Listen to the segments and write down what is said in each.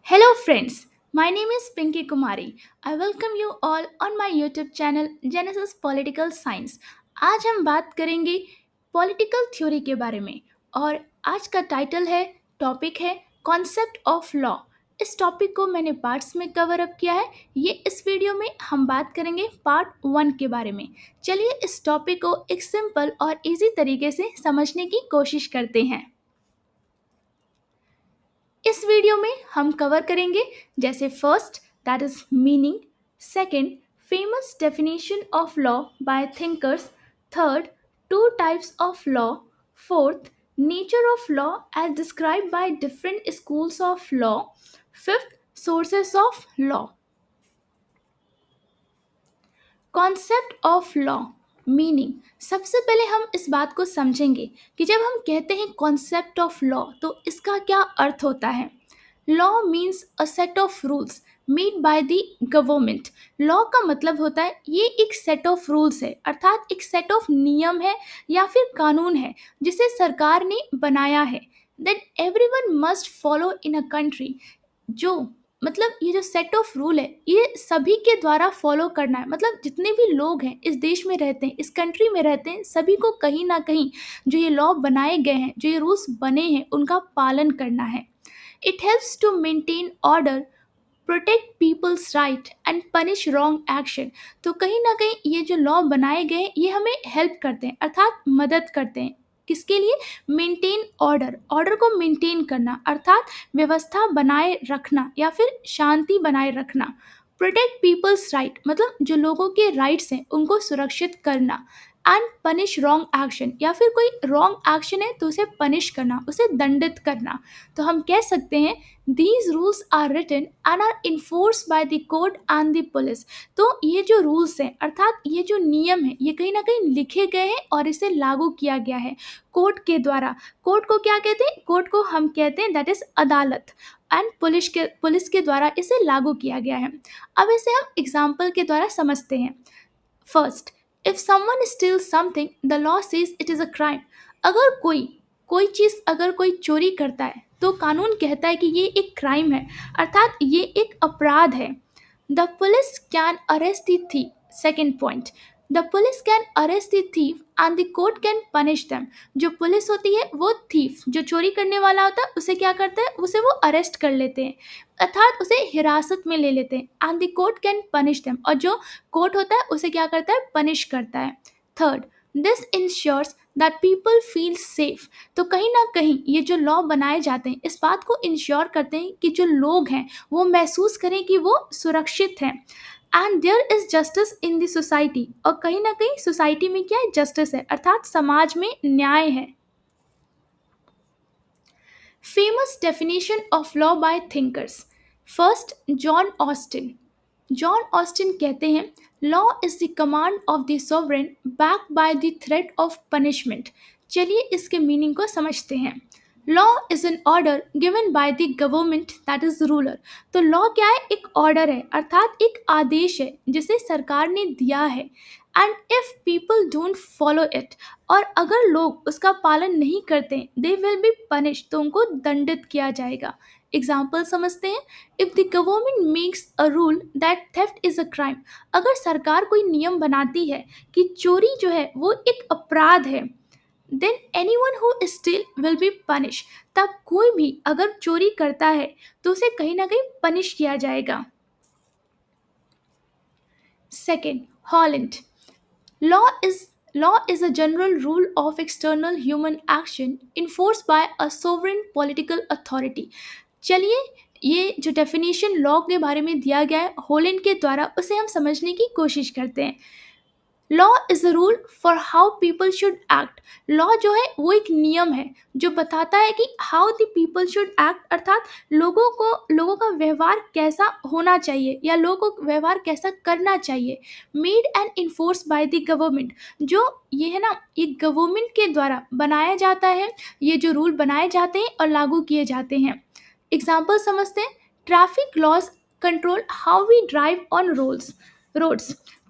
Hello, friends. My name is Pinky Kumari. I welcome you all on my YouTube channel Genesis Political Science. आज हम बात करेंगे political theory के बारे में और आज का टाइटल है टॉपिक है कॉन्सेप्ट ऑफ लॉ। इस टॉपिक को मैंने पार्ट्स में कवर अप किया है। ये इस वीडियो में हम बात करेंगे पार्ट 1 के बारे में। चलिए इस टॉपिक को एक सिंपल और इजी तरीके से समझने की कोशिश करते हैं। इस वीडियो में हम कवर करेंगे जैसे first that is meaning, second famous definition of law by thinkers, third two types of law, fourth nature of law as described by different schools of law, fifth sources of law. Concept of law meaning, सबसे पहले हम इस बात को समझेंगे कि जब हम कहते हैं कॉन्सेप्ट ऑफ लॉ तो इसका क्या अर्थ होता है। Law means a set of rules made by the government. Law का मतलब होता है ये एक सेट ऑफ रूल्स है, अर्थात एक सेट ऑफ नियम है या फिर कानून है जिसे सरकार ने बनाया है, that everyone must follow in a country. जो मतलब ये जो सेट ऑफ रूल है ये सभी के द्वारा फॉलो करना है, मतलब जितने भी लोग हैं इस देश में रहते हैं, इस कंट्री में रहते हैं, सभी को कहीं ना कहीं जो ये लॉ बनाए गए हैं, जो ये रूल्स बने हैं, उनका पालन करना है। It helps to maintain order, protect people's right and punish wrong action. तो कहीं ना कहीं ये जो लॉ बनाए गए हैं ये हमें हेल्प करते हैं, अर्थात मदद करते हैं। किसके लिए? मेंटेन ऑर्डर, ऑर्डर को मेंटेन करना अर्थात व्यवस्था बनाए रखना या फिर शांति बनाए रखना। प्रोटेक्ट पीपल्स राइट मतलब जो लोगों के राइट्स हैं उनको सुरक्षित करना। एंड पनिश रॉन्ग एक्शन या फिर कोई रॉन्ग एक्शन है तो उसे पनिश करना, उसे दंडित करना। तो हम कह सकते हैं these rules are written and are enforce by the court and the police. तो ये जो रूल्स हैं अर्थात ये जो नियम है ये कहीं ना कहीं लिखे गए हैं और इसे लागू किया गया है कोर्ट के द्वारा। कोर्ट को क्या कहते हैं? कोर्ट को हम कहते हैं दैट इज अदालत। एंड पुलिस के द्वारा इसे लागू किया गया है। अब इसे हम एग्जाम्पल के द्वारा समझते हैं। First, if someone steals something the law says it is a crime. अगर कोई चीज अगर कोई चोरी करता है तो कानून कहता है कि ये एक क्राइम है, अर्थात ये एक अपराध है। The police can arrest the thief. Second point, the police can arrest the thief and the court can punish them. जो पुलिस होती है वो थीफ, जो चोरी करने वाला होता है उसे क्या करता है? उसे वो अरेस्ट कर लेते हैं, अर्थात उसे हिरासत में ले लेते हैं। And the court can punish them, और जो कोर्ट होता है उसे क्या करता है? पनिश करता है। Third, this ensures that people feel safe. तो कहीं ना कहीं ये जो लॉ बनाए जाते हैं इस बात को इंश्योर करते हैं कि जो लोग हैं वो महसूस करें कि वो सुरक्षित हैं। And there is justice in the society, और कहीं ना कहीं सोसाइटी में क्या है? जस्टिस है, अर्थात समाज में न्याय है। Famous definition of law by thinkers. First, John Austin. John Austin कहते हैं law is the command of the sovereign back by the threat of punishment. चलिए इसके मीनिंग को समझते हैं। Law is an order given by the government that is ruler. तो law क्या है? एक ऑर्डर है, अर्थात एक आदेश है जिसे सरकार ने दिया है। And if people don't follow it, और अगर लोग उसका पालन नहीं करते दे विल बी पनिश, तो उनको दंडित किया जाएगा। एग्जाम्पल समझते हैं। If the government makes a rule that theft is a crime. अगर सरकार कोई नियम बनाती है कि चोरी जो है वो एक अपराध है, than anyone who steel will be punish. तब कोई भी अगर चोरी करता है तो उसे कहीं ना कहीं पनिश किया जाएगा। Second, Holland. Law is law is a general rule of external human action enforced by a sovereign political authority। चलिए ये जो डेफिनेशन लॉ के बारे में दिया गया है होलैंड के द्वारा उसे हम समझने की कोशिश करते हैं। Law is a rule for how people should act. Law जो है वो एक नियम है जो बताता है कि how the people should act, अर्थात लोगों का व्यवहार कैसा होना चाहिए या लोगों को व्यवहार कैसा करना चाहिए। Made and enforce by the government. जो ये है ना ये गवर्नमेंट के द्वारा बनाया जाता है, ये जो रूल बनाए जाते हैं और लागू किए जाते हैं। एग्जाम्पल समझते हैं। Traffic laws control how we drive on roads.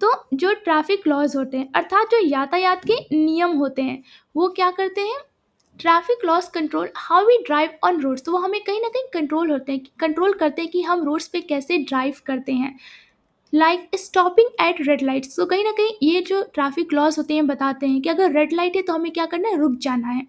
तो जो ट्रैफिक लॉज होते हैं अर्थात जो यातायात के नियम होते हैं वो क्या करते हैं? Traffic laws control how we drive on roads, तो वो हमें कहीं ना कहीं कंट्रोल करते हैं कि हम रोड्स पे कैसे ड्राइव करते हैं। Like stopping eight red lights, तो कहीं ना कहीं ये जो ट्रैफिक लॉस होते हैं बताते हैं कि अगर रेड लाइट है तो हमें क्या करना है, रुक जाना है।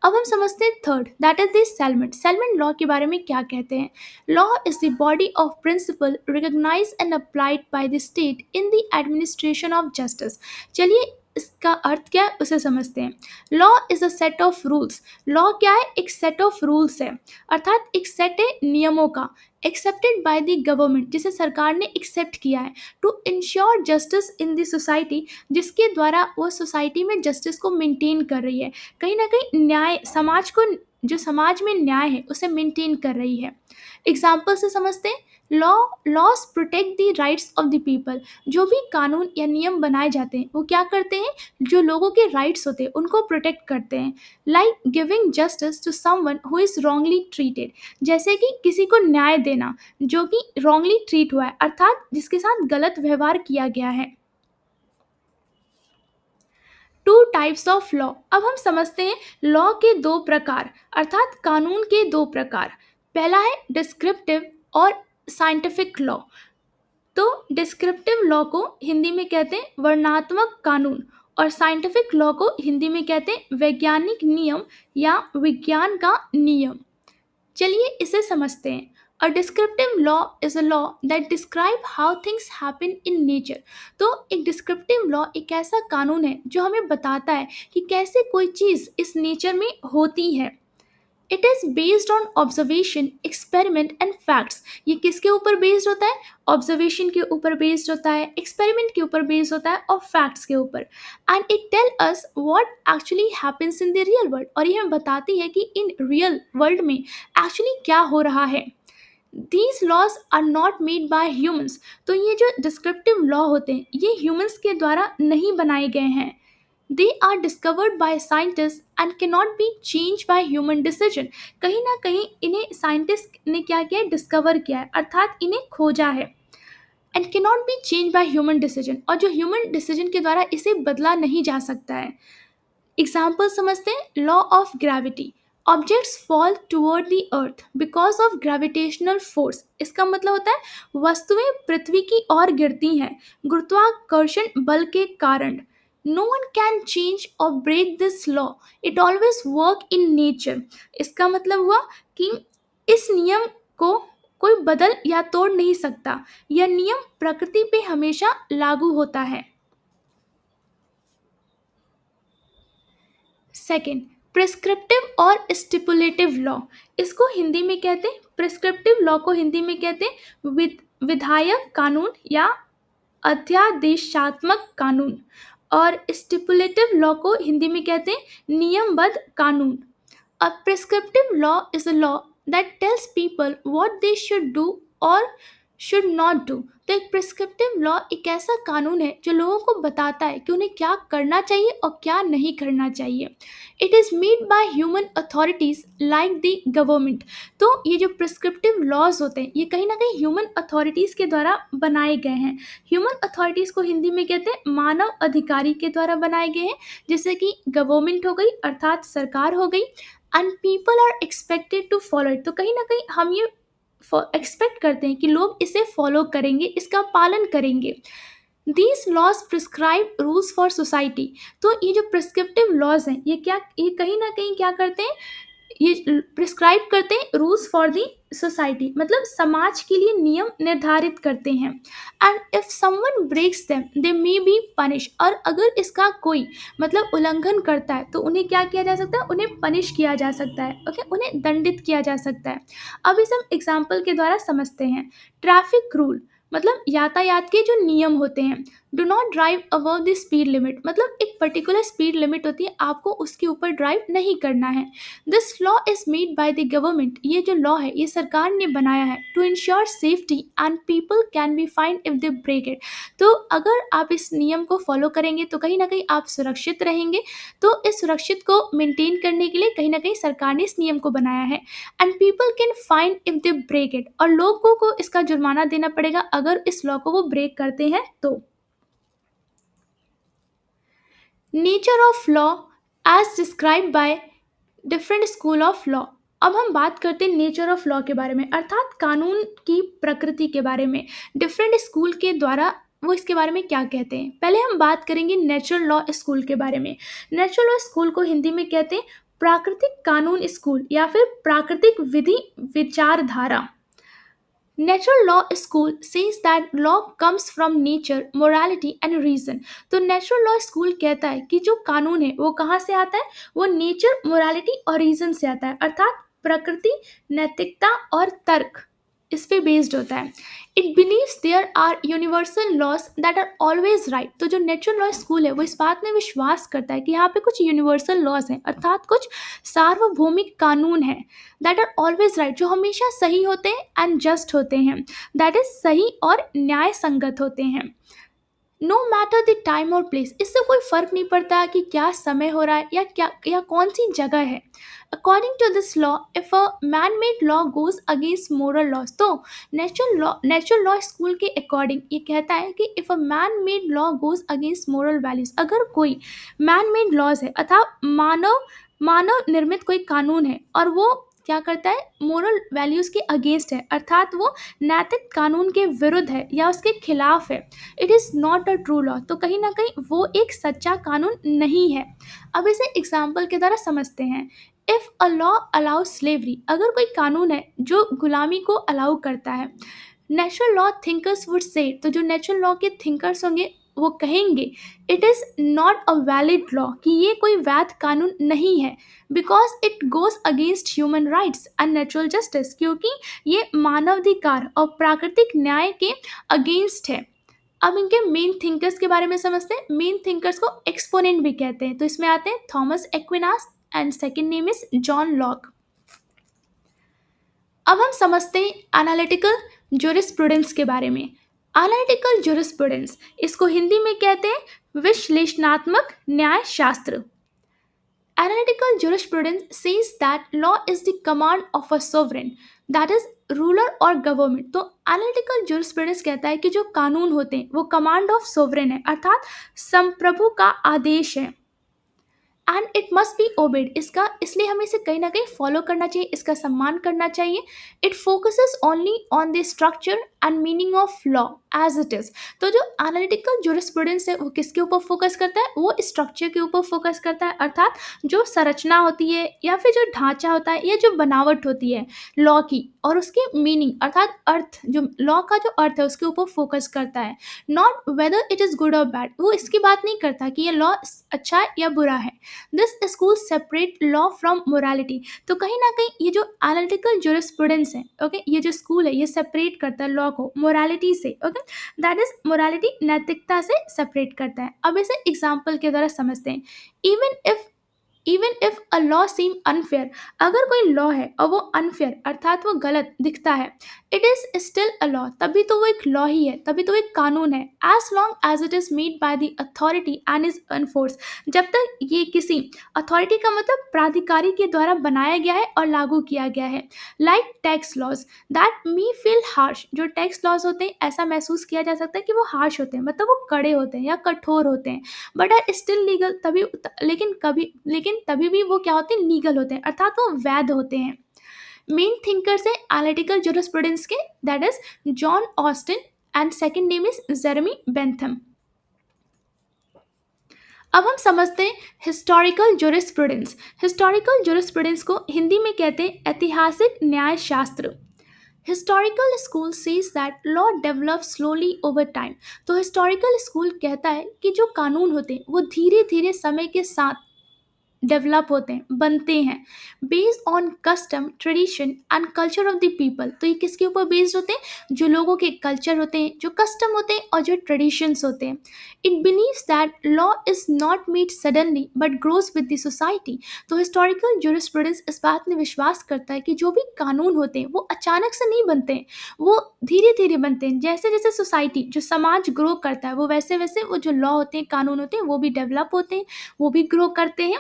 अब हम समझते हैं third, that is the Salmond. Salmond law के बारे में क्या कहते हैं? Law is the body of principle recognize and applied by the state in the administration of justice. चलिए इसका अर्थ क्या है उसे समझते हैं। Law is a set of rules. Law क्या है? एक सेट ऑफ रूल्स है, अर्थात एक सेट है नियमों का, एक्सेप्टेड बाय द गवर्नमेंट, जिसे सरकार ने एक्सेप्ट किया है, to ensure justice in the society, जिसके द्वारा वो सोसाइटी में जस्टिस को मेंटेन कर रही है, कहीं ना कहीं न्याय समाज को, जो समाज में न्याय है उसे मेंटेन कर रही है। एग्जाम्पल से समझते हैं। Law loss protect the rights of the people. जो भी कानून या नियम बनाए जाते हैं वो क्या करते हैं, जो लोगों के राइट्स होते हैं उनको प्रोटेक्ट करते हैं। Like giving justice to someone who is wrongly treated, जैसे कि किसी को न्याय देना जो कि रॉन्गली ट्रीट हुआ है, अर्थात जिसके साथ गलत व्यवहार किया गया है। टू टाइप्स ऑफ लॉ, अब हम समझते हैं लॉ के दो प्रकार, अर्थात कानून के दो प्रकार। पहला है डिस्क्रिप्टिव और साइंटिफिक लॉ। तो डिस्क्रिप्टिव लॉ को हिंदी में कहते हैं वर्णनात्मक कानून, और साइंटिफिक लॉ को हिंदी में कहते हैं वैज्ञानिक नियम या विज्ञान का नियम। चलिए इसे समझते हैं। अ descriptive law is a law that describe how things happen in nature. तो एक डिस्क्रिप्टिव लॉ एक ऐसा कानून है जो हमें बताता है कि कैसे कोई चीज़ इस नेचर में होती है। It is based on observation, experiment and facts. ये किसके ऊपर बेस्ड होता है? ऑब्जर्वेशन के ऊपर बेस्ड होता है, एक्सपेरिमेंट के ऊपर बेस्ड होता है और फैक्ट्स के ऊपर। And it tell us what actually happens in the real world, और ये हमें बताती है कि इन रियल वर्ल्ड में एक्चुअली क्या हो रहा है। These laws are not made by humans. तो ये जो डिस्क्रिप्टिव लॉ होते हैं ये ह्यूमंस के द्वारा नहीं बनाए गए हैं। They are discovered by scientist and can not be change by human decision. कहीं ना कहीं इन्हें साइंटिस्ट ने क्या किया है, डिस्कवर किया है, अर्थात इन्हें खोजा है। And can not be change by human decision, और जो ह्यूमन डिसीजन के द्वारा इसे बदला नहीं जा सकता है। एग्जाम्पल समझते हैं। Law of gravity, objects fall toward the earth because of gravitational force. इसका मतलब होता है वस्तुएं पृथ्वी की ओर गिरती हैं गुरुत्वाकर्षण बल के कारण। नो वन कैन चेंज और break this law, it always work in nature. इसका मतलब हुआ कि इस नियम को कोई बदल या तोड़ नहीं सकता, यह नियम प्रकृति पे हमेशा लागू होता है। सेकेंड, प्रिस्क्रिप्टिव और स्टिपुलेटिव लॉ। इसको हिंदी में कहते हैं, प्रिस्क्रिप्टिव लॉ को हिंदी में कहते हैं विधायक कानून या अध्यादेशात्मक कानून, और स्टिपुलेटिव लॉ को हिंदी में कहते हैं नियमबद्ध कानून। A prescriptive law is a law that tells people what they should do और शुड नॉट डू। तो एक प्रिस्क्रिप्टिव लॉ एक ऐसा कानून है जो लोगों को बताता है कि उन्हें क्या करना चाहिए और क्या नहीं करना चाहिए। It is made by human authorities like the government. तो ये जो प्रिस्क्रिप्टिव लॉज होते हैं ये कहीं ना कहीं ह्यूमन अथॉरिटीज़ के द्वारा बनाए गए हैं। ह्यूमन अथॉरिटीज़ को हिंदी में कहते हैं मानव अधिकारी के द्वारा बनाए गए हैं, जैसे कि गवर्नमेंट हो गई अर्थात सरकार हो गई। And people are expected to follow it, तो कहीं ना कहीं हम ये एक्सपेक्ट करते हैं कि लोग इसे फॉलो करेंगे, इसका पालन करेंगे। These laws prescribe rules for society. तो ये जो प्रिस्क्रिप्टिव लॉज हैं ये कहीं ना कहीं क्या करते हैं, ये प्रिस्क्राइब करते हैं रूल्स फॉर दी सोसाइटी, मतलब समाज के लिए नियम निर्धारित करते हैं। And if someone breaks them they may be punish, और अगर इसका कोई मतलब उल्लंघन करता है तो उन्हें क्या किया जा सकता है, उन्हें पनिश किया जा सकता है, ओके, उन्हें दंडित किया जा सकता है। अब इसे हम एग्जाम्पल के द्वारा समझते हैं। ट्रैफिक रूल मतलब यातायात के जो नियम होते हैं। Do not drive above the speed limit, मतलब एक पर्टिकुलर स्पीड लिमिट होती है, आपको उसके ऊपर ड्राइव नहीं करना है। This law is made by the government, ये जो लॉ है ये सरकार ने बनाया है to ensure safety and people can be fined if they break it. तो अगर आप इस नियम को फॉलो करेंगे तो कहीं ना कहीं आप सुरक्षित रहेंगे। तो इस सुरक्षित को मेंटेन करने के लिए कहीं ना कहीं सरकार ने इस नियम को बनाया है। And people can fined if they break it, और लोगों को इसका जुर्माना देना पड़ेगा अगर इस लॉ को वो ब्रेक करते हैं तो। Nature of law as describe by different school of law. अब हम बात करते हैं नेचर ऑफ लॉ के बारे में, अर्थात कानून की प्रकृति के बारे में। डिफरेंट स्कूल के द्वारा वो इसके बारे में क्या कहते हैं। पहले हम बात करेंगे नेचुरल लॉ स्कूल के बारे में। नेचुरल लॉ स्कूल को हिंदी में कहते हैं प्राकृतिक कानून स्कूल या फिर प्राकृतिक विधि विचारधारा। Natural law school says that law comes from nature, morality and reason। तो नेचुरल लॉ स्कूल कहता है कि जो कानून है वो कहाँ से आता है, वो नेचर, मोरालिटी और रीजन से आता है, अर्थात प्रकृति, नैतिकता और तर्क इस पे बेस्ड होता है। It believes there are universal laws that are always right. तो जो नेचुरल लॉ स्कूल है वो इस बात में विश्वास करता है कि यहाँ पे कुछ यूनिवर्सल लॉज हैं, अर्थात कुछ सार्वभौमिक कानून हैं, दैट आर ऑलवेज राइट, जो हमेशा सही होते हैं एंड जस्ट होते हैं, दैट इज सही और न्याय संगत होते हैं। नो मैटर द टाइम और प्लेस, इससे कोई फर्क नहीं पड़ता कि क्या समय हो रहा है या कौन सी जगह है। According to this law if a man made law goes against moral laws. तो नेचुरल लॉ स्कूल के अकॉर्डिंग ये कहता है कि if a man made law goes against moral values, अगर कोई मैन मेड लॉज है अर्थात मानव मानव निर्मित कोई कानून है और वो क्या करता है, मोरल वैल्यूज के अगेंस्ट है, अर्थात वो नैतिक कानून के विरुद्ध है या उसके खिलाफ है, it is not a true law. तो कहीं ना कहीं वो एक सच्चा कानून नहीं है। अब इसे एग्जाम्पल के द्वारा समझते हैं। If a law allow slavery, अगर कोई कानून है जो गुलामी को अलाउ करता है, natural law thinkers would say, तो जो नेचुरल लॉ के थिंकर्स होंगे वो कहेंगे it is not a valid law, कि ये कोई वैध कानून नहीं है, because it goes against human rights and natural justice, क्योंकि ये मानवाधिकार और प्राकृतिक न्याय के अगेंस्ट है। अब इनके मेन थिंकर्स के बारे में समझते हैं। मेन थिंकर्स को एक्सपोनेंट भी कहते हैं, तो इसमें आते हैं Thomas Aquinas and second name is John Locke. अब हम समझते हैं एनालिटिकल ज्यूरिस्प्रूडेंस के बारे में। एनालिटिकल ज्यूरिस्प्रूडेंस, इसको हिंदी में कहते हैं विश्लेषणात्मक न्याय शास्त्र। Analytical jurisprudence says that law is the command of a sovereign, that is ruler or government। तो एनालिटिकल jurisprudence कहता है कि जो कानून होते हैं वो कमांड ऑफ सोवरेन है, अर्थात संप्रभु का आदेश है, and it must be obeyed, इसका इसलिए हमें इसे कहीं ना कहीं फॉलो करना चाहिए, इसका सम्मान करना चाहिए। It focuses only on the structure and meaning of law as it is. तो जो एनालिटिकल ज्यूरिस्प्रूडेंस है वो किसके ऊपर फोकस करता है, वो स्ट्रक्चर के ऊपर फोकस करता है, अर्थात जो संरचना होती है या फिर जो ढांचा होता है या जो बनावट होती है लॉ की, और उसकी मीनिंग अर्थात अर्थ, जो लॉ का जो अर्थ है उसके ऊपर फोकस करता है। Not whether it is good और बैड, वो इसकी बात नहीं करता कि ये लॉ अच्छा है या बुरा है। This school separate law from morality. तो कहीं ना कहीं ये जो एनालिटिकल ज्यूरिस्प्रूडेंस है, ओके, ये जो स्कूल है ये सेपरेट करता है लॉ को मोरालिटी से, ओके, दैट इज मोरालिटी नैतिकता से सेपरेट करता है। अब इसे एग्जाम्पल के द्वारा समझते हैं। Even if a law seem unfair, अगर कोई लॉ है और वो अनफेयर अर्थात वो गलत दिखता है, it is still a law, तभी तो वो एक लॉ ही है, तभी तो वो एक कानून है, as long as it is made by the authority and is enforce, जब तक ये किसी अथॉरिटी का मतलब प्राधिकारी के द्वारा बनाया गया है और लागू किया गया है। Like tax laws that me feel harsh, जो टैक्स लॉज होते हैं ऐसा महसूस किया जा सकता है कि वो हार्श होते हैं, मतलब वो कड़े होते हैं या कठोर होते हैं, बट आर स्टिल लीगल, तभी लेकिन तभी भी वो क्या होते हैं, लीगल होते हैं, अर्थात वो वैध होते हैं। मेन थिंकर्स है एनालिटिकल ज्यूरिस्प्रूडेंस के, that is John Austin and second name is Jeremy Bentham. अब हम समझते हैं हिस्टोरिकल ज्यूरिस्प्रूडेंस। हिस्टोरिकल ज्यूरिस्प्रूडेंस को हिंदी में कहते हैं ऐतिहासिक न्याय शास्त्र। Historical school says that law develop slowly over time. तो हिस्टोरिकल स्कूल कहता है कि जो कानून होते हैं वो धीरे धीरे समय के साथ डेवलप होते हैं, बनते हैं, based on custom, tradition and culture of the people. तो ये किसके ऊपर बेस्ड होते हैं, जो लोगों के कल्चर होते हैं, जो कस्टम होते हैं और जो ट्रेडिशंस होते हैं। It believes that law is not made suddenly but grows with the society. तो हिस्टोरिकल ज्यूरिस्प्रूडेंस इस बात में विश्वास करता है कि जो भी कानून होते हैं वो अचानक से नहीं बनते हैं, वो धीरे धीरे बनते हैं, जैसे जैसे सोसाइटी, जो समाज ग्रो करता है वो वैसे वैसे वो जो लॉ होते हैं, कानून होते हैं वो भी डेवलप होते हैं, वो भी ग्रो करते हैं।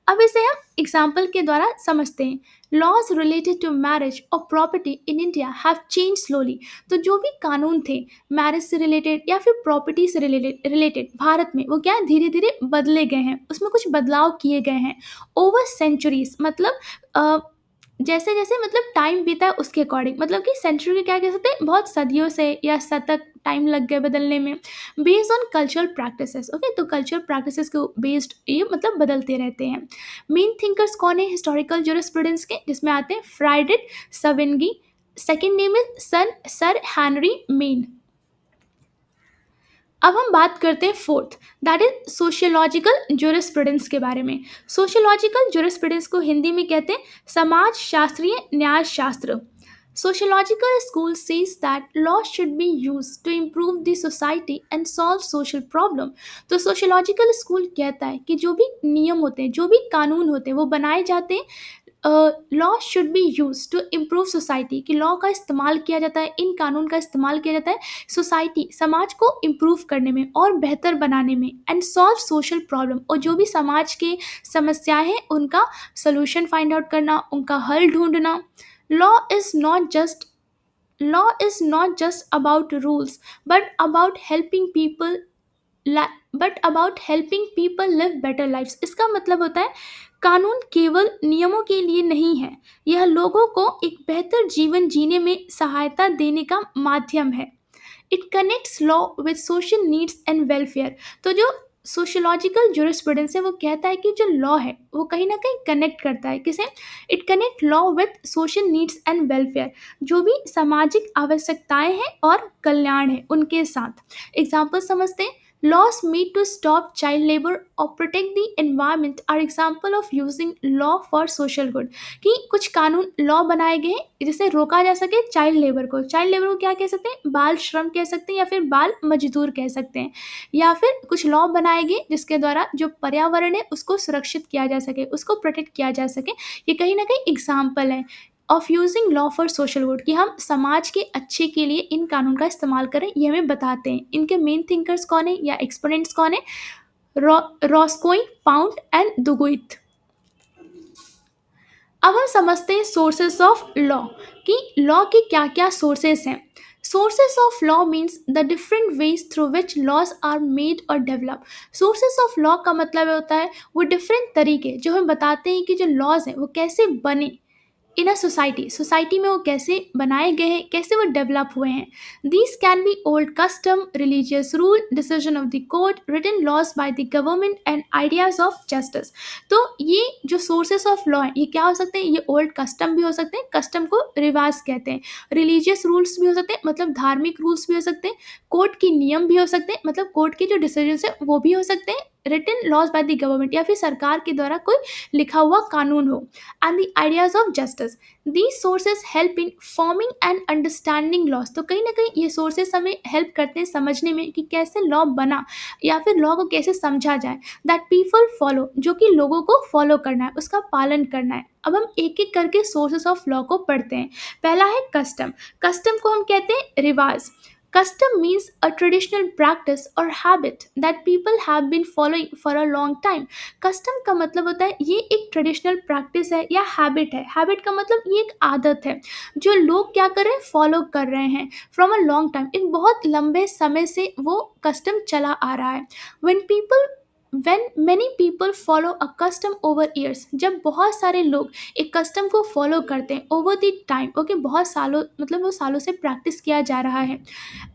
अब इसे हम एग्जाम्पल के द्वारा समझते हैं। लॉज रिलेटेड टू मैरिज और property in India have change slowly. तो जो भी कानून थे मैरिज से रिलेटेड या फिर प्रॉपर्टी से रिलेटेड रिलेटेड भारत में, वो क्या है, धीरे धीरे बदले गए हैं, उसमें कुछ बदलाव किए गए हैं ओवर सेंचुरीज। मतलब जैसे जैसे मतलब टाइम बीता है उसके अकॉर्डिंग, मतलब कि सेंचुरी क्या कह सकते हैं, बहुत सदियों से या शतक टाइम लग गए बदलने में। Based on cultural practices, okay, तो कल्चरल प्रैक्टिसेस को बेस्ड ये मतलब बदलते रहते हैं। मेन थिंकर्स कौन है हिस्टोरिकल ज्यूरिस्प्रूडेंस के, जिसमें आते हैं फ्राइडेड सविंगी, second name is sir Henry Maine. अब हम बात करते हैं fourth, that is sociological jurisprudence के बारे में। सोशियोलॉजिकल ज्यूरिस्प्रूडेंस को हिंदी में कहते हैं समाज शास्त्रीय न्याय शास्त्र। Sociological school says that law should be used to improve the society and solve social problem। तो सोशियोलॉजिकल स्कूल कहता है कि जो भी नियम होते हैं, जो भी कानून होते हैं, वो बनाए जाते हैं, law should be use to improve society, कि लॉ का इस्तेमाल किया जाता है, इन कानून का इस्तेमाल किया जाता है सोसाइटी समाज को इम्प्रूव करने में और बेहतर बनाने में, एंड सॉल्व सोशल प्रॉब्लम, और जो भी समाज के समस्याएं हैं उनका सोल्यूशन फाइंड आउट करना, उनका हल ढूंढना। Law is not just law is not just about rules but about helping people but about helping people live better lifes. इसका मतलब होता है कानून केवल नियमों के लिए नहीं है, यह लोगों को एक बेहतर जीवन जीने में सहायता देने का माध्यम है। It connects law with social needs and welfare. तो जो सोशियोलॉजिकल ज्यूरिस्प्रूडेंस है वो कहता है कि जो लॉ है वो कहीं ना कहीं कनेक्ट करता है किसे, it connect law with social needs and welfare, जो भी सामाजिक आवश्यकताएं हैं और कल्याण है उनके साथ। एग्जाम्पल समझते हैं। Laws made to stop child labor or protect the environment are example of using law for social good। कि कुछ कानून लॉ बनाए गए हैं जिससे रोका जा सके चाइल्ड लेबर को। चाइल्ड लेबर को क्या कह सकते हैं, बाल श्रम कह सकते हैं या फिर बाल मजदूर कह सकते हैं। या फिर कुछ लॉ बनाए गए जिसके द्वारा जो पर्यावरण है उसको सुरक्षित किया जा सके, उसको प्रोटेक्ट किया जा सके। ये कहीं ना कहीं एग्जाम्पल है of using law for social good, कि हम समाज के अच्छे के लिए इन कानून का इस्तेमाल करें, ये हमें बताते हैं। इनके मेन थिंकर्स कौन है या एक्सपोनेंट्स कौन है, रॉस्कोई, पाउंड एंड दुगुइथ। अब हम समझते हैं सोर्सेस ऑफ लॉ, कि लॉ के क्या क्या सोर्सेस हैं। Sources of law means the different ways through which laws are made और डेवलप। सोर्सेस ऑफ लॉ का मतलब होता है वो डिफरेंट तरीके जो हमें बताते हैं कि जो लॉज हैं वो कैसे बने इन अ सोसाइटी, सोसाइटी में वो कैसे बनाए गए हैं, कैसे वो डेवलप हुए हैं। These can be old custom, religious rule, decision of the court, written laws by the government and ideas of justice. तो ये जो सोर्सेस ऑफ लॉ हैं ये क्या हो सकते हैं, ये ओल्ड कस्टम भी हो सकते हैं, कस्टम को रिवाज कहते हैं। रिलीजियस रूल्स भी हो सकते हैं, मतलब धार्मिक रूल्स भी हो सकते हैं। कोर्ट के नियम भी हो सकते हैं, मतलब कोर्ट के जो डिसीजन है वो भी हो सकते हैं। Written laws by the government, या फिर सरकार के द्वारा कोई लिखा हुआ कानून हो। And the ideas of justice, these sources help in forming and understanding laws। तो कहीं ना कहीं ये सोर्सेस हमें हेल्प करते हैं समझने में कि कैसे लॉ बना या फिर लॉ को कैसे समझा जाए, दैट पीपल फॉलो, जो कि लोगों को फॉलो करना है, उसका पालन करना है। अब हम एक एक करके सोर्सेस ऑफ लॉ को पढ़ते हैं। पहला है कस्टम। कस्टम को हम कहते हैं रिवाज। Custom means a traditional practice or habit that people have been following for a long time। Custom का मतलब होता है ये एक ट्रेडिशनल प्रैक्टिस है या हैबिट है। हैबिट का मतलब ये एक आदत है जो लोग क्या कर रहे हैं, फॉलो कर रहे हैं फ्रॉम अ लॉन्ग टाइम, एक बहुत लंबे समय से वो कस्टम चला आ रहा है। when many people follow a custom over years, जब बहुत सारे लोग एक कस्टम को फॉलो करते हैं ओवर द टाइम, ओके, बहुत सालों, मतलब वो सालों से प्रैक्टिस किया जा रहा है,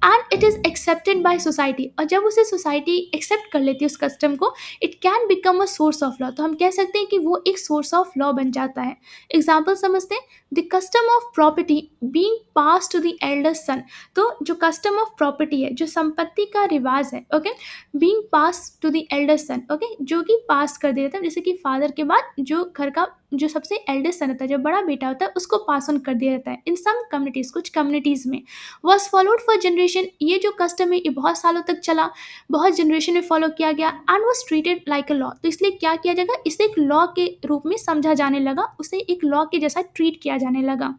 and it is accepted by society, और जब उसे सोसाइटी एक्सेप्ट कर लेती है उस कस्टम को, it can become a source of law. तो हम कह सकते हैं कि वो एक सोर्स ऑफ लॉ बन जाता है। एग्जाम्पल समझते हैं। The custom of property being pass to the elder son. तो जो कस्टम ऑफ प्रॉपर्टी है, जो संपत्ति का रिवाज है, okay, being pass to the elder son, okay, जो कि पास कर दिया जाता है, जैसे कि फादर के बाद जो घर का जो सबसे एल्डेस्ट सन होता है, जो बड़ा बेटा होता है, उसको पास ऑन कर दिया जाता है। इन सम कम्युनिटीज, कुछ कम्युनिटीज में वॉज फॉलोड फॉर जनरेशन, ये जो कस्टम है ये बहुत सालों तक चला, बहुत जनरेशन में फॉलो किया गया, and was treated like a law. तो इसलिए क्या किया जाएगा, इसे एक लॉ के रूप में समझा जाने लगा, उसे एक लॉ के जैसा ट्रीट किया जाने लगा।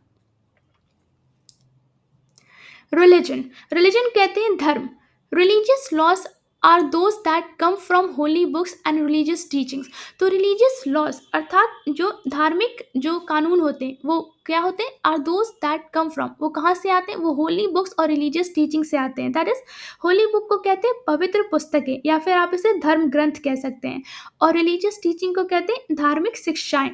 रिलीजन, रिलीजन कहते हैं धर्म। Religious laws are those that come from holy books and religious teachings. तो रिलीजियस लॉज अर्थात जो धार्मिक जो कानून होते हैं वो क्या होते हैं, are those that come from, वो कहाँ से आते हैं, वो होली बुक्स और रिलीजियस टीचिंग से आते हैं। दैट इज, होली बुक को कहते हैं पवित्र पुस्तकें या फिर आप इसे धर्म ग्रंथ कह सकते हैं, और रिलीजियस टीचिंग को कहते हैं धार्मिक शिक्षाएं।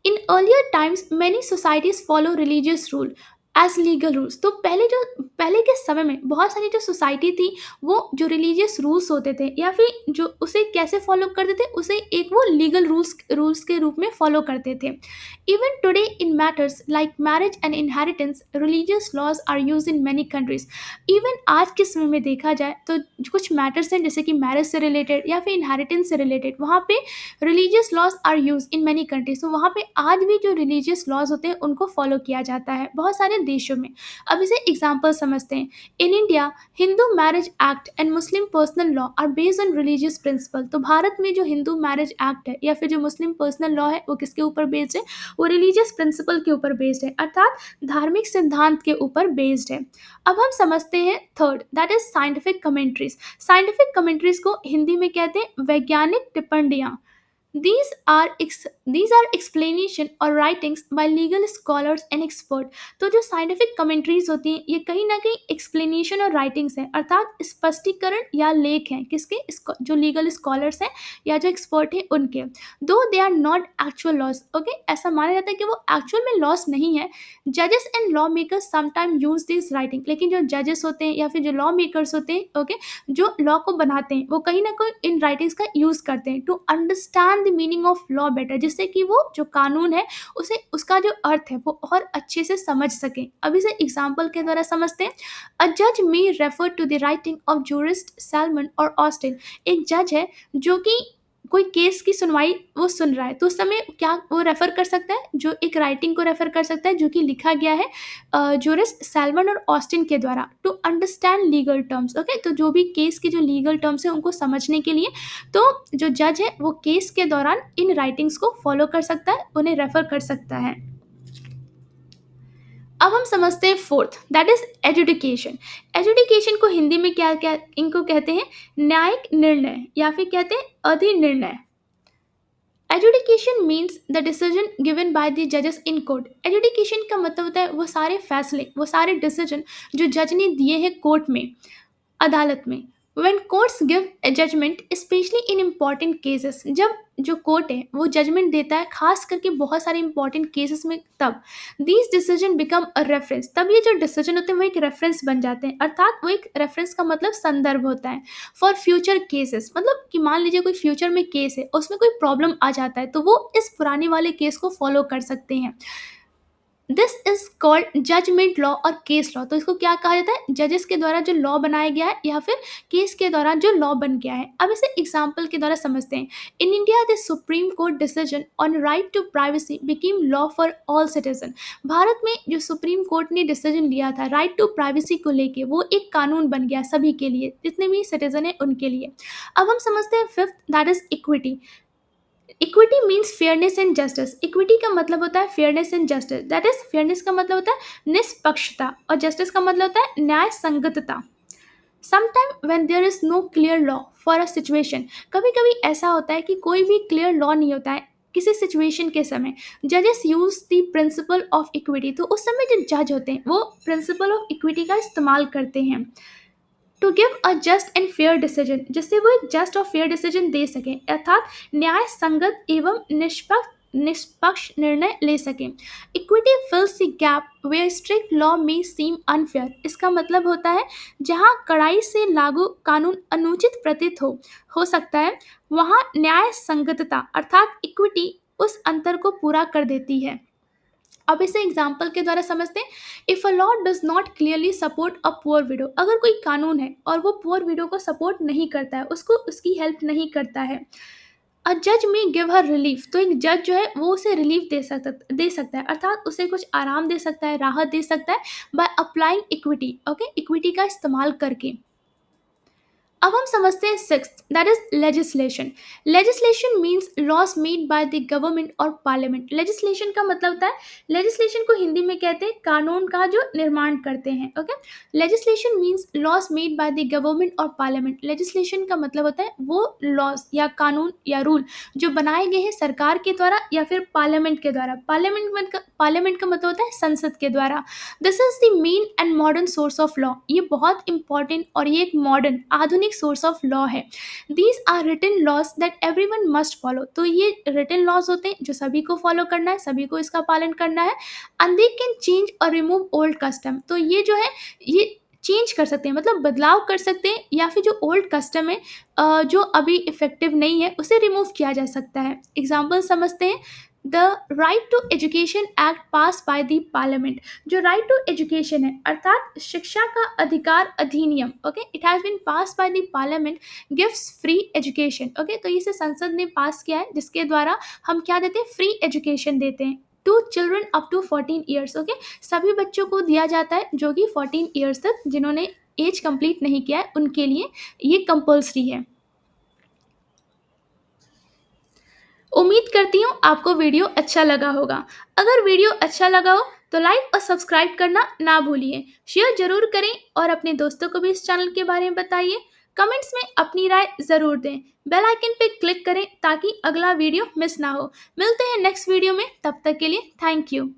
In earlier times many societies follow religious rule as legal rules. तो पहले के समय में बहुत सारी जो सोसाइटी थी वो जो रिलीजियस रूल्स होते थे या फिर जो उसे कैसे फॉलो करते थे, उसे एक वो लीगल रूल्स के रूप में फॉलो करते थे। Even today in matters like marriage and inheritance religious laws are use in many countries. Even आज के समय में देखा जाए तो कुछ मैटर्स हैं जैसे कि मैरिज से रिलेटेड या फिर इनहेरिटेंस से रिलेटेड, वहाँ पे religious laws are use in many countries. तो वहाँ पे आज भी जो रिलीजियस लॉज होते हैं उनको फॉलो किया जाता है बहुत सारे देशों में। अब इसे एग्जाम्पल समझते हैं। In India Hindu marriage act and Muslim personal law are based on religious principle. तो भारत में जो हिंदू मैरिज एक्ट है या फिर जो मुस्लिम पर्सनल लॉ है वो किसके ऊपर बेस्ड है, वो रिलीजियस प्रिंसिपल के ऊपर बेस्ड है, अर्थात धार्मिक सिद्धांत के ऊपर बेस्ड है। अब हम समझते हैं third, that is scientific commentaries. Scientific commentaries को हिंदी में कहते हैं वैज्ञानिक टिप्पणियाँ। These are explanation or writings by legal scholars and expert। तो जो साइंटिफिक कमेंट्रीज होती हैं ये कहीं ना कहीं एक्सप्लेनेशन और राइटिंग्स हैं, अर्थात स्पष्टीकरण या लेख हैं किसके, जो लीगल स्कॉलर्स हैं या जो एक्सपर्ट हैं उनके। Though they are not actual laws, okay, ऐसा माना जाता है कि वो एक्चुअल में लॉस नहीं है। जजेस and law makers sometime use this writing, लेकिन जो जजेस होते हैं या फिर जो लॉ मेकर्स होते हैं, ओके, जो लॉ को बनाते हैं वो कहीं ना कहीं इन राइटिंग्स का यूज करते हैं to understand the meaning of law better, जिससे कि वो जो कानून है उसे उसका जो अर्थ है वो और अच्छे से समझ सकें। अब इसे एग्जाम्पल के द्वारा समझते हैं। अ जज may refer to the writing of jurist Salmond और ऑस्टिन। एक जज है जो कि कोई केस की सुनवाई वो सुन रहा है, तो उस समय क्या वो रेफर कर सकता है, जो एक राइटिंग को रेफर कर सकता है जो कि लिखा गया है जूरिस्ट सैलमन और ऑस्टिन के द्वारा to understand legal terms. Okay, तो जो भी केस के जो लीगल टर्म्स है उनको समझने के लिए तो जो जज है वो केस के दौरान इन राइटिंग्स को फॉलो कर सकता है, उन्हें रेफर कर सकता है। अब हम समझते हैं fourth, that is adjudication. Adjudication को हिंदी में क्या क्या इनको कहते हैं, न्यायिक निर्णय या फिर कहते हैं अधिनिर्णय। Adjudication means the decision given by the जजेस इन कोर्ट। एजुडिकेशन का मतलब होता है वो सारे फैसले, वो सारे डिसीजन जो जज ने दिए हैं कोर्ट में, अदालत में। When courts give a judgment, especially in important cases, जब जो कोर्ट है वो जजमेंट देता है खास करके बहुत सारे इंपॉर्टेंट केसेस में, तब these decision become a reference, तब ये जो डिसीजन होते हैं वो एक रेफरेंस बन जाते हैं, अर्थात वो एक रेफरेंस का मतलब संदर्भ होता है फॉर फ्यूचर केसेस। मतलब कि मान लीजिए कोई फ्यूचर में केस है उसमें कोई प्रॉब्लम आ जाता है तो वो इस पुराने वाले केस को फॉलो कर सकते हैं। This is called judgement law और केस लॉ। तो इसको क्या कहा जाता है, जजेस के द्वारा जो लॉ बनाया गया है या फिर केस के दौरान जो लॉ बन गया है। अब इसे एग्जाम्पल के द्वारा समझते हैं। In India the Supreme Court decision on right to privacy became law for all citizen. Bharat में जो सुप्रीम कोर्ट ने डिसीजन लिया था राइट टू प्राइवेसी को लेके, वो एक कानून बन गया सभी के लिए, जितने भी सिटीजन है उनके लिए। अब हम समझते हैं fifth, that is equity. Equity means fairness and justice. Equity का मतलब होता है fairness and justice, that is fairness का मतलब होता है निष्पक्षता और जस्टिस का मतलब होता है न्याय संगतता। Sometime when there is no clear law for a situation, कभी कभी ऐसा होता है कि कोई भी क्लियर लॉ नहीं होता है किसी सिचुएशन के समय, जजेस use the principle of equity. तो उस समय जो जज होते हैं वो प्रिंसिपल ऑफ इक्विटी का इस्तेमाल करते हैं to give a just and fair decision, जिससे वो एक जस्ट और फेयर डिसीजन दे सकें, अर्थात न्याय संगत एवं निष्पक्ष निर्णय ले सकें। Equity fills the gap where strict law may seem unfair. इसका मतलब होता है जहां कड़ाई से लागू कानून अनुचित प्रतीत हो सकता है, वहां न्याय संगतता अर्थात इक्विटी उस अंतर को पूरा कर देती है। अब इसे एग्जाम्पल के द्वारा समझते हैं। If a law does not clearly support a poor window, अगर कोई कानून है और वो पुअर विडो को सपोर्ट नहीं करता है, उसको उसकी हेल्प नहीं करता है, अ जज में गिव हर रिलीफ, तो एक जज जो है वो उसे रिलीफ दे सकता है, अर्थात उसे कुछ आराम दे सकता है, राहत दे सकता है by applying equity. Okay, equity का इस्तेमाल करके। अब हम समझते हैं sixth, that is legislation. Legislation means loss made by the government और पार्लियामेंट। लेजिस्लेशन का मतलब होता है, लेजिस्लेशन को हिंदी में कहते हैं कानून का जो निर्माण करते हैं। Okay, legislation means loss made by the government और पार्लियामेंट। लेजिस्लेशन का मतलब होता है वो लॉस या कानून या रूल जो बनाए गए हैं सरकार के द्वारा या फिर पार्लियामेंट के द्वारा। पार्लियामेंट का मतलब होता है संसद के द्वारा। This is the main and modern source of law. ये बहुत इंपॉर्टेंट और ये एक मॉडर्न आधुनिक सोर्स ऑफ लॉ है। These are written laws that everyone must follow. तो ये रिटन लॉज होते हैं जो सभी को फॉलो करना है, सभी को इसका पालन करना है। एंड दे कैन चेंज और रिमूव ओल्ड कस्टम। तो ये जो है ये चेंज कर सकते हैं, मतलब बदलाव कर सकते हैं, या फिर जो ओल्ड कस्टम है जो अभी इफेक्टिव नहीं है उसे रिमूव किया जा सकता है। एग्जाम्पल समझते हैं। The right to education act pass by the parliament. जो राइट टू एजुकेशन है अर्थात शिक्षा का अधिकार अधिनियम, okay, it has been pass by the parliament, gives free education. Okay, तो इसे संसद ने पास किया है जिसके द्वारा हम क्या देते हैं, फ्री एजुकेशन देते हैं to children up to 14 years. Okay, सभी बच्चों को दिया जाता है जो कि 14 ईयर्स तक जिन्होंने एज कंप्लीट नहीं किया है उनके लिए ये कंपल्सरी है। उम्मीद करती हूँ आपको वीडियो अच्छा लगा होगा। अगर वीडियो अच्छा लगा हो तो लाइक और सब्सक्राइब करना ना भूलिए। शेयर जरूर करें और अपने दोस्तों को भी इस चैनल के बारे में बताइए। कमेंट्स में अपनी राय ज़रूर दें। बेल आइकन पे क्लिक करें ताकि अगला वीडियो मिस ना हो। मिलते हैं नेक्स्ट वीडियो में, तब तक के लिए थैंक यू।